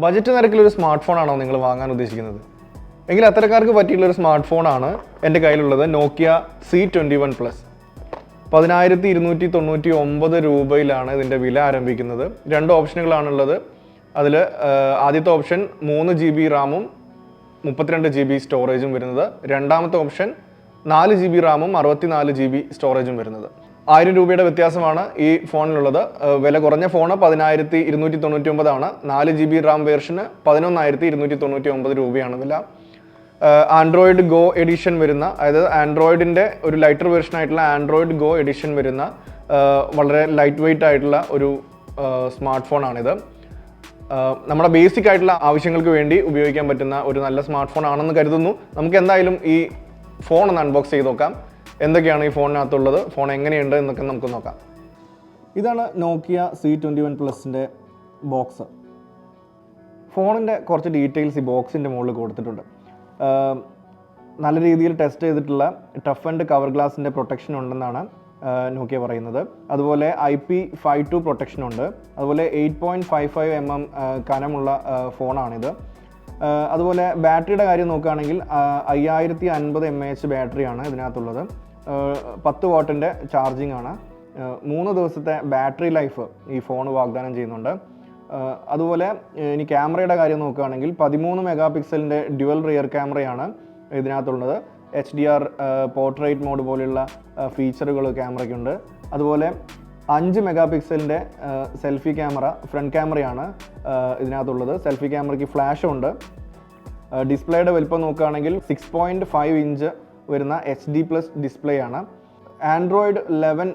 Budget നിരക്കിലൊരു smart ഫോണാണോ നിങ്ങൾ വാങ്ങാൻ ഉദ്ദേശിക്കുന്നത്? എങ്കിൽ അത്തരക്കാർക്ക് പറ്റിയിട്ടുള്ളൊരു സ്മാർട്ട് ഫോണാണ് എൻ്റെ കയ്യിലുള്ളത്. നോക്കിയ C21+. 1,299 രൂപയിലാണ് ഇതിൻ്റെ വില ആരംഭിക്കുന്നത്. 2 ഓപ്ഷനുകളാണുള്ളത്. അതിൽ ആദ്യത്തെ ഓപ്ഷൻ 3 GB റാമും 32 GB സ്റ്റോറേജും വരുന്നത്. രണ്ടാമത്തെ ഓപ്ഷൻ 4 GB റാമും 64 GB സ്റ്റോറേജും വരുന്നത്. 1000 രൂപയുടെ വ്യത്യാസമാണ് ഈ ഫോണിലുള്ളത്. വില കുറഞ്ഞ ഫോണ് 10,299 ആണ്. 4 GB റാം വേർഷന് 11,299 രൂപയാണ് വില. ആൻഡ്രോയിഡ് ഗോ എഡിഷൻ വരുന്ന, അതായത് ആൻഡ്രോയിഡിൻ്റെ ഒരു ലൈറ്റർ വേർഷൻ ആയിട്ടുള്ള ആൻഡ്രോയിഡ് ഗോ എഡിഷൻ വരുന്ന വളരെ ലൈറ്റ് വെയ്റ്റ് ആയിട്ടുള്ള ഒരു സ്മാർട്ട് ഫോണാണിത്. നമ്മുടെ ബേസിക് ആയിട്ടുള്ള ആവശ്യങ്ങൾക്ക് വേണ്ടി ഉപയോഗിക്കാൻ പറ്റുന്ന ഒരു നല്ല സ്മാർട്ട് ഫോൺ ആണെന്ന് കരുതുന്നു. നമുക്ക് എന്തായാലും ഈ ഫോൺ ഒന്ന് അൺബോക്സ് ചെയ്ത് നോക്കാം. എന്തൊക്കെയാണ് ഈ ഫോണിനകത്തുള്ളത്, ഫോൺ എങ്ങനെയുണ്ട് എന്നൊക്കെ നമുക്ക് നോക്കാം. ഇതാണ് നോക്കിയ C21+ൻ്റെ ബോക്സ്. ഫോണിൻ്റെ കുറച്ച് ഡീറ്റെയിൽസ് ഈ ബോക്സിൻ്റെ മുകളിൽ കൊടുത്തിട്ടുണ്ട്. നല്ല രീതിയിൽ ടെസ്റ്റ് ചെയ്തിട്ടുള്ള ടഫ് ആൻഡ് കവർ ഗ്ലാസിൻ്റെ പ്രൊട്ടക്ഷൻ ഉണ്ടെന്നാണ് നോക്കിയ പറയുന്നത്. അതുപോലെ IP52 പ്രൊട്ടക്ഷൻ ഉണ്ട്. അതുപോലെ 8.55 mm കനമുള്ള ഫോണാണിത്. അതുപോലെ ബാറ്ററിയുടെ കാര്യം നോക്കുകയാണെങ്കിൽ 5050 mAh ബാറ്ററിയാണ് ഇതിനകത്തുള്ളത്. 10 വാട്ടിൻ്റെ ചാർജിങ് ആണ്. 3 ദിവസത്തെ ബാറ്ററി ലൈഫ് ഈ ഫോൺ വാഗ്ദാനം ചെയ്യുന്നുണ്ട്. അതുപോലെ ഇനി ക്യാമറയുടെ കാര്യം നോക്കുകയാണെങ്കിൽ 13 മെഗാപിക്സലിൻ്റെ ഡ്യുവൽ റിയർ ക്യാമറയാണ് ഇതിനകത്തുള്ളത്. HDR പോർട്രേറ്റ് മോഡ് പോലെയുള്ള ഫീച്ചറുകൾ ക്യാമറയ്ക്കുണ്ട്. അതുപോലെ 5 മെഗാപിക്സലിൻ്റെ സെൽഫി ക്യാമറ ഫ്രണ്ട് ക്യാമറയാണ് ഇതിനകത്തുള്ളത്. സെൽഫി ക്യാമറയ്ക്ക് ഫ്ലാഷും ഉണ്ട്. ഡിസ്പ്ലേയുടെ വലുപ്പം നോക്കുകയാണെങ്കിൽ 6.5 ഇഞ്ച് വരുന്ന HD+ ഡിസ്പ്ലേ ആണ്. ആൻഡ്രോയിഡ് 11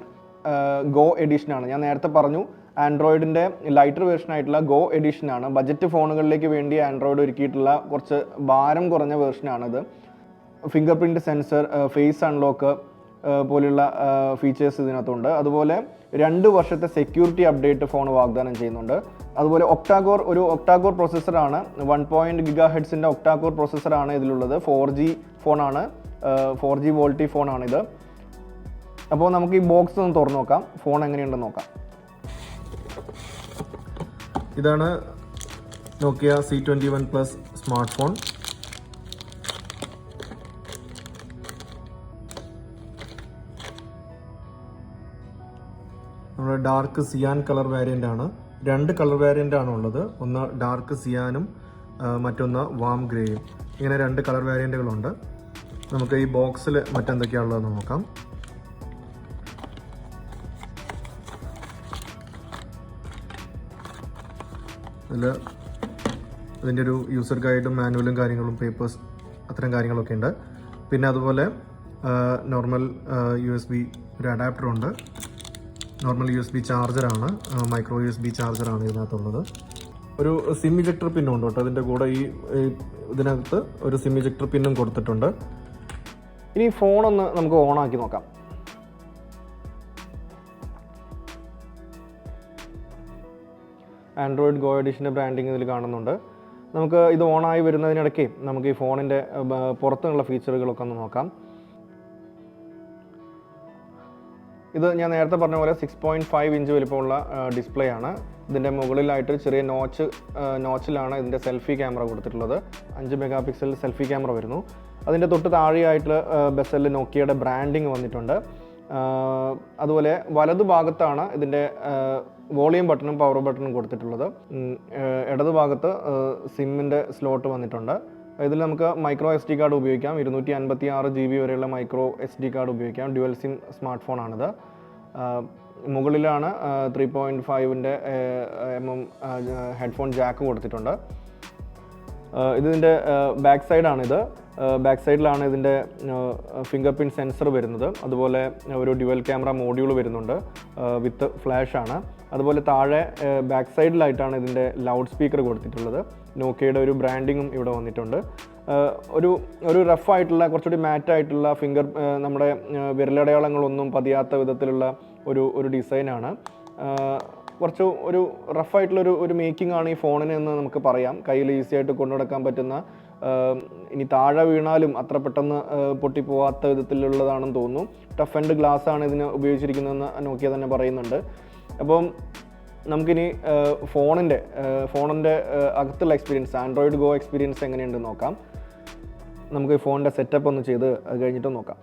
ഗോ എഡിഷനാണ്. ഞാൻ നേരത്തെ പറഞ്ഞു ആൻഡ്രോയിഡിൻ്റെ ലൈറ്റർ വേർഷൻ ആയിട്ടുള്ള ഗോ എഡിഷനാണ്. ബജറ്റ് ഫോണുകളിലേക്ക് വേണ്ടി ആൻഡ്രോയിഡ് ഒരുക്കിയിട്ടുള്ള കുറച്ച് ഭാരം കുറഞ്ഞ വേർഷനാണിത്. Fingerprint sensor, face unlock പോലെയുള്ള ഫീച്ചേഴ്സ് ഇതിനകത്തുണ്ട്. അതുപോലെ 2 വർഷത്തെ സെക്യൂരിറ്റി അപ്ഡേറ്റ് ഫോൺ വാഗ്ദാനം ചെയ്യുന്നുണ്ട്. അതുപോലെ ഒരു ഒക്ടാകോർ പ്രോസസ്സറാണ്. 1.0 GHz ഒക്ടാകോർ പ്രോസസ്സറാണ് ഇതിലുള്ളത്. 4G ഫോണാണ്. 4G VoLTE ഫോണാണിത്. അപ്പോൾ നമുക്ക് ഈ ബോക്സ് ഒന്ന് തുറന്നു നോക്കാം, ഫോൺ എങ്ങനെയുണ്ടെന്ന് നോക്കാം. ഇതാണ് നോക്കിയ C21+ സ്മാർട്ട് ഫോൺ. നമ്മുടെ ഡാർക്ക് സിയാൻ കളർ വേരിയൻ്റ് ആണ്. 2 കളർ വേരിയൻ്റ് ആണ് ഉള്ളത്. ഒന്ന് ഡാർക്ക് സിയാനും മറ്റൊന്ന് വാം ഗ്രേയും. ഇങ്ങനെ 2 കളർ വേരിയൻറ്റുകളുണ്ട്. നമുക്ക് ഈ ബോക്സിൽ മറ്റെന്തൊക്കെയാണുള്ളതെന്ന് നോക്കാം. ഇതിൻ്റെ ഒരു യൂസർ ഗൈഡും മാനുവലും കാര്യങ്ങളും പേപ്പേഴ്സ് അത്തരം കാര്യങ്ങളൊക്കെ ഉണ്ട്. പിന്നെ അതുപോലെ നോർമൽ USB ഒരു അഡാപ്റ്ററുണ്ട്. നോർമൽ USB ചാർജറാണ്, മൈക്രോ USB ചാർജറാണ് ഇതിനകത്തുള്ളത്. ഒരു സിം ഇജക്ടർ പിന്നും ഉണ്ട് കേട്ടോ. അതിൻ്റെ കൂടെ ഇതിനകത്ത് ഒരു സിം ഇജക്ടർ പിന്നും കൊടുത്തിട്ടുണ്ട്. ഇനി ഫോണൊന്ന് നമുക്ക് ഓണാക്കി നോക്കാം. ആൻഡ്രോയിഡ് ഗോ എഡിഷൻ്റെ ബ്രാൻഡിങ് ഇതിൽ കാണുന്നുണ്ട്. നമുക്ക് ഇത് ഓണായി വരുന്നതിനിടയ്ക്ക് നമുക്ക് ഈ ഫോണിൻ്റെ പുറത്തുള്ള ഫീച്ചറുകളൊക്കെ ഒന്ന് നോക്കാം. ഇത് ഞാൻ നേരത്തെ പറഞ്ഞ പോലെ 6.5 ഇഞ്ച് വലിപ്പമുള്ള ഡിസ്പ്ലേ ആണ്. ഇതിൻ്റെ മുകളിലായിട്ട് ചെറിയ നോച്ചിലാണ് ഇതിൻ്റെ സെൽഫി ക്യാമറ കൊടുത്തിട്ടുള്ളത്. 5 മെഗാപിക്സൽ സെൽഫി ക്യാമറ വരുന്നു. അതിൻ്റെ തൊട്ട് താഴെയായിട്ട് ബെസലിൽ നോക്കിയയുടെ ബ്രാൻഡിങ് വന്നിട്ടുണ്ട്. അതുപോലെ വലതുഭാഗത്താണ് ഇതിൻ്റെ വോളിയം ബട്ടണും പവർ ബട്ടണും കൊടുത്തിട്ടുള്ളത്. ഇടതുഭാഗത്ത് സിമ്മിൻ്റെ സ്ലോട്ട് വന്നിട്ടുണ്ട്. ഇതിൽ നമുക്ക് മൈക്രോ SD കാർഡ് ഉപയോഗിക്കാം. 256 GB വരെയുള്ള മൈക്രോ SD കാർഡ് ഉപയോഗിക്കാം. ഡ്യുവൽ സിം സ്മാർട്ട് ഫോണാണിത്. മുകളിലാണ് 3.5 mm ഹെഡ്ഫോൺ ജാക്ക് കൊടുത്തിട്ടുണ്ട്. ഇതിൻ്റെ ബാക്ക് സൈഡാണിത്. ബാക്ക് സൈഡിലാണ് ഇതിൻ്റെ ഫിംഗർ പ്രിൻറ്റ് സെൻസർ വരുന്നത്. അതുപോലെ ഒരു ഡ്യുവൽ ക്യാമറ മോഡ്യൂൾ വരുന്നുണ്ട് വിത്ത് ഫ്ലാഷാണ്. അതുപോലെ താഴെ ബാക്ക് സൈഡിലായിട്ടാണ് ഇതിൻ്റെ ലൗഡ് സ്പീക്കർ കൊടുത്തിട്ടുള്ളത്. നോക്കിയയുടെ ഒരു ബ്രാൻഡിങ്ങും ഇവിടെ വന്നിട്ടുണ്ട്. ഒരു റഫായിട്ടുള്ള കുറച്ചുകൂടി മാറ്റായിട്ടുള്ള നമ്മുടെ വിരലടയാളങ്ങളൊന്നും പതിയാത്ത വിധത്തിലുള്ള ഒരു ഡിസൈനാണ്. ഒരു റഫായിട്ടുള്ള മേക്കിംഗ് ആണ് ഈ ഫോണിന് എന്ന് നമുക്ക് പറയാം. കയ്യിൽ ഈസി ആയിട്ട് കൊണ്ടുനടക്കാൻ പറ്റുന്ന, ഇനി താഴെ വീണാലും അത്ര പെട്ടെന്ന് പൊട്ടിപ്പോവാത്ത വിധത്തിലുള്ളതാണെന്ന് തോന്നുന്നു. ടഫ് ആൻഡ് ഗ്ലാസ് ആണ് ഇതിന് ഉപയോഗിച്ചിരിക്കുന്നതെന്ന് നോക്കിയ തന്നെ പറയുന്നുണ്ട്. അപ്പം നമുക്കിനി ഫോണിൻ്റെ അകത്തുള്ള എക്സ്പീരിയൻസ്, ആൻഡ്രോയിഡ് ഗോ എക്സ്പീരിയൻസ് എങ്ങനെയുണ്ടെന്ന് നോക്കാം. നമുക്ക് ഈ ഫോണിൻ്റെ സെറ്റപ്പ് ഒന്ന് ചെയ്ത് അത് കഴിഞ്ഞിട്ട് നോക്കാം.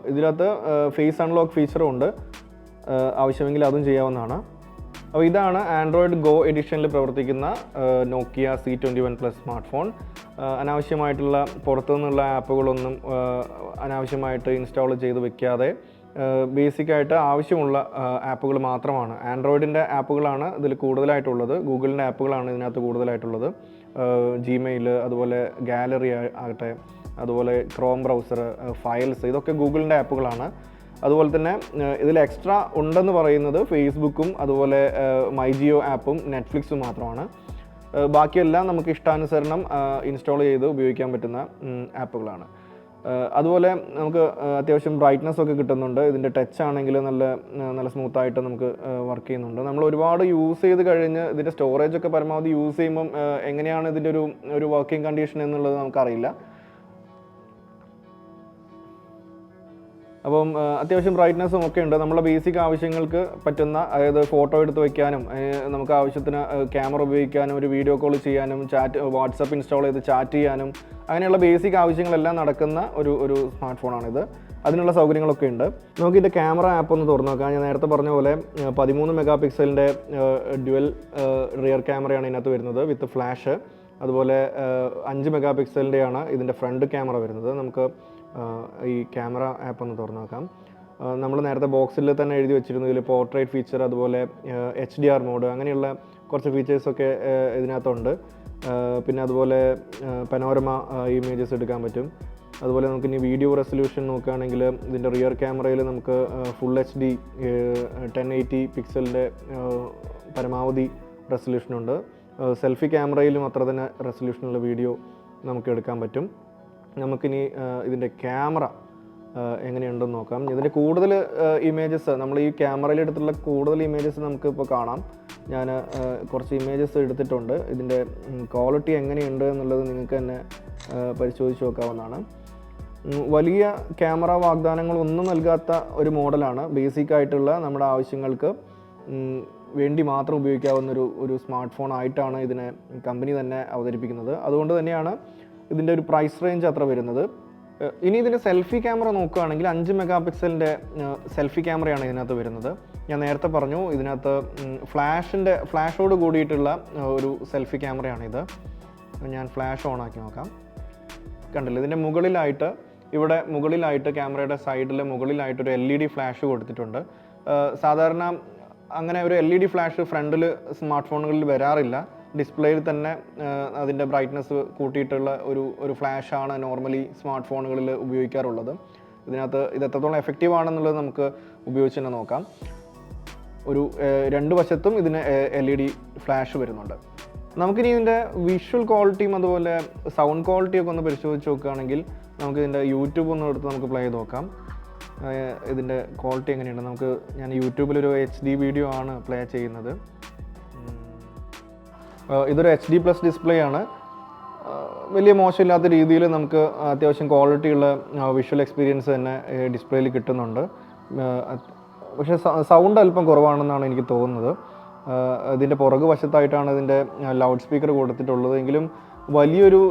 ഇതിനകത്ത് ഫേസ് അൺലോക്ക് ഫീച്ചറും ഉണ്ട്, ആവശ്യമെങ്കിൽ അതും ചെയ്യാവുന്നതാണ്. അപ്പോൾ ഇതാണ് ആൻഡ്രോയിഡ് ഗോ എഡിഷനിൽ പ്രവർത്തിക്കുന്ന നോക്കിയ C21+ സ്മാർട്ട് ഫോൺ. അനാവശ്യമായിട്ടുള്ള പുറത്തുനിന്നുള്ള ആപ്പുകളൊന്നും അനാവശ്യമായിട്ട് ഇൻസ്റ്റാൾ ചെയ്ത് വെക്കാതെ ബേസിക്കായിട്ട് ആവശ്യമുള്ള ആപ്പുകൾ മാത്രമാണ്. ആൻഡ്രോയിഡിൻ്റെ ആപ്പുകളാണ് ഇതിൽ കൂടുതലായിട്ടുള്ളത്, ഗൂഗിളിൻ്റെ ആപ്പുകളാണ് ഇതിനകത്ത് കൂടുതലായിട്ടുള്ളത്. ജിമെയിൽ, അതുപോലെ ഗാലറി ആകട്ടെ, അതുപോലെ ക്രോം ബ്രൗസർ, ഫയൽസ്, ഇതൊക്കെ ഗൂഗിളിൻ്റെ ആപ്പുകളാണ്. അതുപോലെ തന്നെ ഇതിൽ എക്സ്ട്രാ ഉണ്ടെന്ന് പറയുന്നത് ഫേസ്ബുക്കും അതുപോലെ മൈ ജിയോ ആപ്പും നെറ്റ്ഫ്ലിക്സും മാത്രമാണ്. ബാക്കിയെല്ലാം നമുക്ക് ഇഷ്ടാനുസരണം ഇൻസ്റ്റാൾ ചെയ്ത് ഉപയോഗിക്കാൻ പറ്റുന്ന ആപ്പുകളാണ്. അതുപോലെ നമുക്ക് അത്യാവശ്യം ബ്രൈറ്റ്നസ് ഒക്കെ കിട്ടുന്നുണ്ട്. ഇതിൻ്റെ ടച്ച് ആണെങ്കിൽ നല്ല സ്മൂത്തായിട്ട് നമുക്ക് വർക്ക് ചെയ്യുന്നുണ്ട്. നമ്മൾ ഒരുപാട് യൂസ് ചെയ്ത് കഴിഞ്ഞ് ഇതിൻ്റെ സ്റ്റോറേജ് ഒക്കെ പരമാവധി യൂസ് ചെയ്യുമ്പം എങ്ങനെയാണ് ഇതിൻ്റെ ഒരു വർക്കിംഗ് കണ്ടീഷൻ എന്നുള്ളത് നമുക്കറിയില്ല. അപ്പം അത്യാവശ്യം ബ്രൈറ്റ്നസ്സും ഒക്കെ ഉണ്ട്. നമ്മളെ ബേസിക് ആവശ്യങ്ങൾക്ക് പറ്റുന്ന, അതായത് ഫോട്ടോ എടുത്ത് വയ്ക്കാനും, നമുക്ക് ആവശ്യത്തിന് ക്യാമറ ഉപയോഗിക്കാനും, ഒരു വീഡിയോ കോൾ ചെയ്യാനും, വാട്സപ്പ് ഇൻസ്റ്റാൾ ചെയ്ത് ചാറ്റ് ചെയ്യാനും, അങ്ങനെയുള്ള ബേസിക് ആവശ്യങ്ങളെല്ലാം നടക്കുന്ന ഒരു സ്മാർട്ട് ഫോണാണിത്. അതിനുള്ള സൗകര്യങ്ങളൊക്കെ ഉണ്ട്. നമുക്കിതിൻ്റെ ക്യാമറ ആപ്പ് ഒന്ന് തുറന്നു നോക്കാം. ഞാൻ നേരത്തെ പറഞ്ഞ പോലെ 13 മെഗാ പിക്സലിൻ്റെ ഡ്യുവൽ റിയർ ക്യാമറയാണ് ഇതിനകത്ത് വരുന്നത് വിത്ത് ഫ്ലാഷ്. അതുപോലെ 5 മെഗാ പിക്സലിൻ്റെയാണ് ഇതിൻ്റെ ഫ്രണ്ട് ക്യാമറ വരുന്നത്. നമുക്ക് ഈ ക്യാമറ ആപ്പ് ഒന്ന് തുറന്നു നോക്കാം. നമ്മൾ നേരത്തെ ബോക്സിൽ തന്നെ എഴുതി വെച്ചിരുന്നു ഇതിൽ പോർട്രേറ്റ് ഫീച്ചർ, അതുപോലെ HDR മോഡ്, അങ്ങനെയുള്ള കുറച്ച് ഫീച്ചേഴ്സൊക്കെ ഇതിനകത്തുണ്ട്. പിന്നെ അതുപോലെ പനോരമ ഇമേജസ് എടുക്കാൻ പറ്റും. അതുപോലെ നമുക്ക് ഇനി വീഡിയോ റെസൊല്യൂഷൻ നോക്കുകയാണെങ്കിൽ ഇതിൻ്റെ റിയർ ക്യാമറയിൽ നമുക്ക് ഫുൾ HD 1080 പിക്സലിൻ്റെ പരമാവധി റെസൊല്യൂഷനുണ്ട്. സെൽഫി ക്യാമറയിലും അത്ര തന്നെ റെസൊല്യൂഷനുള്ള വീഡിയോ നമുക്ക് എടുക്കാൻ പറ്റും. നമുക്കിനി ഇതിൻ്റെ ക്യാമറ എങ്ങനെയുണ്ടെന്ന് നോക്കാം. ഇതിൻ്റെ കൂടുതൽ ഇമേജസ്, നമ്മൾ ഈ ക്യാമറയിൽ എടുത്തുള്ള കൂടുതൽ ഇമേജസ് നമുക്കിപ്പോൾ കാണാം. ഞാൻ കുറച്ച് ഇമേജസ് എടുത്തിട്ടുണ്ട്. ഇതിൻ്റെ ക്വാളിറ്റി എങ്ങനെയുണ്ട് എന്നുള്ളത് നിങ്ങൾക്ക് തന്നെ പരിശോധിച്ച് നോക്കാവുന്നതാണ്. വലിയ ക്യാമറ വാഗ്ദാനങ്ങളൊന്നും നൽകാത്ത ഒരു മോഡലാണ്. ബേസിക്കായിട്ടുള്ള നമ്മുടെ ആവശ്യങ്ങൾക്ക് വേണ്ടി മാത്രം ഉപയോഗിക്കാവുന്ന ഒരു സ്മാർട്ട് ഫോൺ ആയിട്ടാണ് ഇതിനെ കമ്പനി തന്നെ അവതരിപ്പിക്കുന്നത്. അതുകൊണ്ട് തന്നെയാണ് ഇതിൻ്റെ ഒരു പ്രൈസ് റേഞ്ച് അത്ര വരുന്നത്. ഇനി ഇതിൻ്റെ സെൽഫി ക്യാമറ നോക്കുകയാണെങ്കിൽ 5 മെഗാ പിക്സലിൻ്റെ സെൽഫി ക്യാമറയാണ് ഇതിനകത്ത് വരുന്നത്. ഞാൻ നേരത്തെ പറഞ്ഞു ഇതിനകത്ത് ഫ്ലാഷോട് കൂടിയിട്ടുള്ള ഒരു സെൽഫി ക്യാമറയാണിത്. ഞാൻ ഫ്ലാഷ് ഓൺ ആക്കി നോക്കാം. കണ്ടില്ല, ഇതിൻ്റെ മുകളിലായിട്ട് ക്യാമറയുടെ സൈഡിൽ മുകളിലായിട്ടൊരു LED ഫ്ലാഷ് കൊടുത്തിട്ടുണ്ട്. സാധാരണ അങ്ങനെ ഒരു LED ഫ്ലാഷ് ഫ്രണ്ടിൽ സ്മാർട്ട് ഫോണുകളിൽ വരാറില്ല. ഡിസ്പ്ലേയിൽ തന്നെ അതിൻ്റെ ബ്രൈറ്റ്നസ് കൂട്ടിയിട്ടുള്ള ഒരു ഫ്ലാഷാണ് നോർമലി സ്മാർട്ട് ഫോണുകളിൽ ഉപയോഗിക്കാറുള്ളത്. ഇതിനകത്ത് ഇത് എത്രത്തോളം എഫക്റ്റീവ് ആണെന്നുള്ളത് നമുക്ക് ഉപയോഗിച്ച് തന്നെ നോക്കാം. രണ്ട് വശത്തും ഇതിന് LED ഫ്ലാഷ് വരുന്നുണ്ട്. നമുക്കിനി ഇതിൻ്റെ വിഷ്വൽ ക്വാളിറ്റിയും അതുപോലെ സൗണ്ട് ക്വാളിറ്റിയൊക്കെ ഒന്ന് പരിശോധിച്ച് നോക്കുകയാണെങ്കിൽ നമുക്കിതിൻ്റെ യൂട്യൂബ് ഒന്ന് എടുത്ത് നമുക്ക് പ്ലേ ചെയ്ത് നോക്കാം. ഇതിൻ്റെ ക്വാളിറ്റി എങ്ങനെയുണ്ട്. ഞാൻ യൂട്യൂബിലൊരു HD വീഡിയോ ആണ് പ്ലേ ചെയ്യുന്നത്. ഇതൊരു HD+ ഡിസ്പ്ലേ ആണ്. വലിയ മോശമില്ലാത്ത രീതിയിൽ നമുക്ക് അത്യാവശ്യം ക്വാളിറ്റിയുള്ള വിഷ്വൽ എക്സ്പീരിയൻസ് തന്നെ ഡിസ്പ്ലേയിൽ കിട്ടുന്നുണ്ട്. പക്ഷേ സൗണ്ട് അല്പം കുറവാണെന്നാണ് എനിക്ക് തോന്നുന്നത്. ഇതിൻ്റെ പുറകു വശത്തായിട്ടാണ് ഇതിൻ്റെ ലൗഡ് സ്പീക്കർ കൊടുത്തിട്ടുള്ളത്. എങ്കിലും വലിയൊരു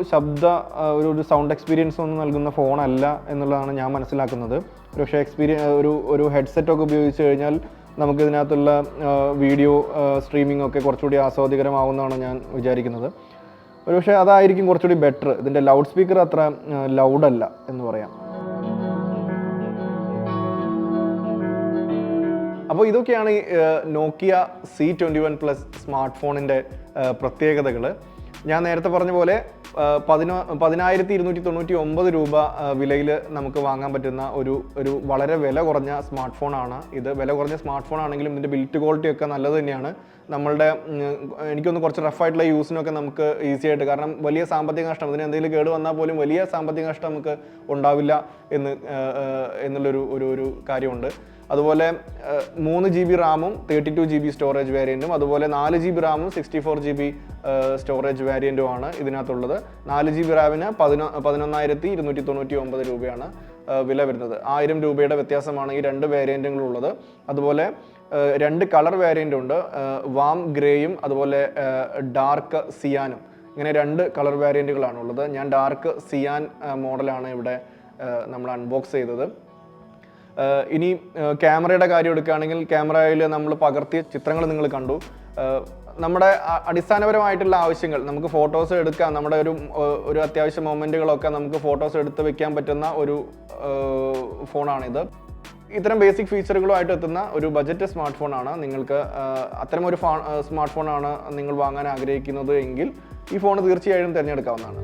ഒരു സൗണ്ട് എക്സ്പീരിയൻസ് ഒന്നും നൽകുന്ന ഫോണല്ല എന്നുള്ളതാണ് ഞാൻ മനസ്സിലാക്കുന്നത്. പക്ഷേ ഒരു ഹെഡ്സെറ്റൊക്കെ ഉപയോഗിച്ച് കഴിഞ്ഞാൽ നമുക്കിതിനകത്തുള്ള വീഡിയോ സ്ട്രീമിംഗ് ഒക്കെ കുറച്ചുകൂടി ആസ്വാദികരമാവുമെന്നാണ് ഞാൻ വിചാരിക്കുന്നത്. പക്ഷേ അതായിരിക്കും കുറച്ചുകൂടി ബെറ്റർ. ഇതിൻ്റെ ലൗഡ് സ്പീക്കർ അത്ര ലൗഡല്ല എന്ന് പറയാം. അപ്പോൾ ഇതൊക്കെയാണ് ഈ നോക്കിയ C21+ സ്മാർട്ട് ഫോണിൻ്റെ പ്രത്യേകതകൾ. ഞാൻ നേരത്തെ പറഞ്ഞ പോലെ 10,299 രൂപ വിലയിൽ നമുക്ക് വാങ്ങാൻ പറ്റുന്ന ഒരു വളരെ വില കുറഞ്ഞ സ്മാർട്ട് ഫോണാണ് ഇത്. വില കുറഞ്ഞ സ്മാർട്ട് ഫോൺ ആണെങ്കിലും ഇതിൻ്റെ ബിൽറ്റ് ക്വാളിറ്റി ഒക്കെ നല്ലത് തന്നെയാണ്. എനിക്കൊന്ന് കുറച്ച് റഫായിട്ടുള്ള യൂസിനൊക്കെ നമുക്ക് ഈസി ആയിട്ട്, കാരണം വലിയ സാമ്പത്തിക നഷ്ടം, ഇതിന് എന്തെങ്കിലും കേട് വന്നാൽ പോലും വലിയ സാമ്പത്തിക നഷ്ടം നമുക്ക് ഉണ്ടാവില്ല എന്നുള്ളൊരു കാര്യമുണ്ട്. അതുപോലെ 3 GB റാമും 32 GB സ്റ്റോറേജ് വേരിയൻറ്റും അതുപോലെ 4 GB റാമും 64 GB സ്റ്റോറേജ് വേരിയൻറ്റുമാണ് ഇതിനകത്തുള്ളത്. 4 GB റാമിന് 11,299 രൂപയാണ് വില വരുന്നത്. 1000 രൂപയുടെ വ്യത്യാസമാണ് ഈ രണ്ട് വേരിയൻറ്റുകളുള്ളത്. അതുപോലെ 2 കളർ വേരിയൻ്റ് ഉണ്ട്, വാം ഗ്രേയും അതുപോലെ ഡാർക്ക് സിയാനും. ഇങ്ങനെ 2 കളർ വേരിയൻറ്റുകളാണുള്ളത്. ഞാൻ ഡാർക്ക് സിയാൻ മോഡലാണ് ഇവിടെ നമ്മൾ അൺബോക്സ് ചെയ്തത്. ഇനി ക്യാമറയുടെ കാര്യം എടുക്കുകയാണെങ്കിൽ ക്യാമറയിൽ നമ്മൾ പകർത്തിയ ചിത്രങ്ങൾ നിങ്ങൾ കണ്ടു. നമ്മുടെ അടിസ്ഥാനപരമായിട്ടുള്ള ആവശ്യങ്ങൾ, നമുക്ക് ഫോട്ടോസ് എടുക്കാം, നമ്മുടെ ഒരു അത്യാവശ്യ മൊമെൻറ്റുകളൊക്കെ നമുക്ക് ഫോട്ടോസ് എടുത്ത് വെക്കാൻ പറ്റുന്ന ഒരു ഫോണാണിത്. ഇത്തരം ബേസിക് ഫീച്ചറുകളുമായിട്ട് എത്തുന്ന ഒരു ബജറ്റ് സ്മാർട്ട് ഫോണാണ്. നിങ്ങൾക്ക് അത്തരമൊരു സ്മാർട്ട് ഫോണാണ് നിങ്ങൾ വാങ്ങാൻ ആഗ്രഹിക്കുന്നത് എങ്കിൽ ഈ ഫോൺ തീർച്ചയായും തിരഞ്ഞെടുക്കാവുന്നതാണ്.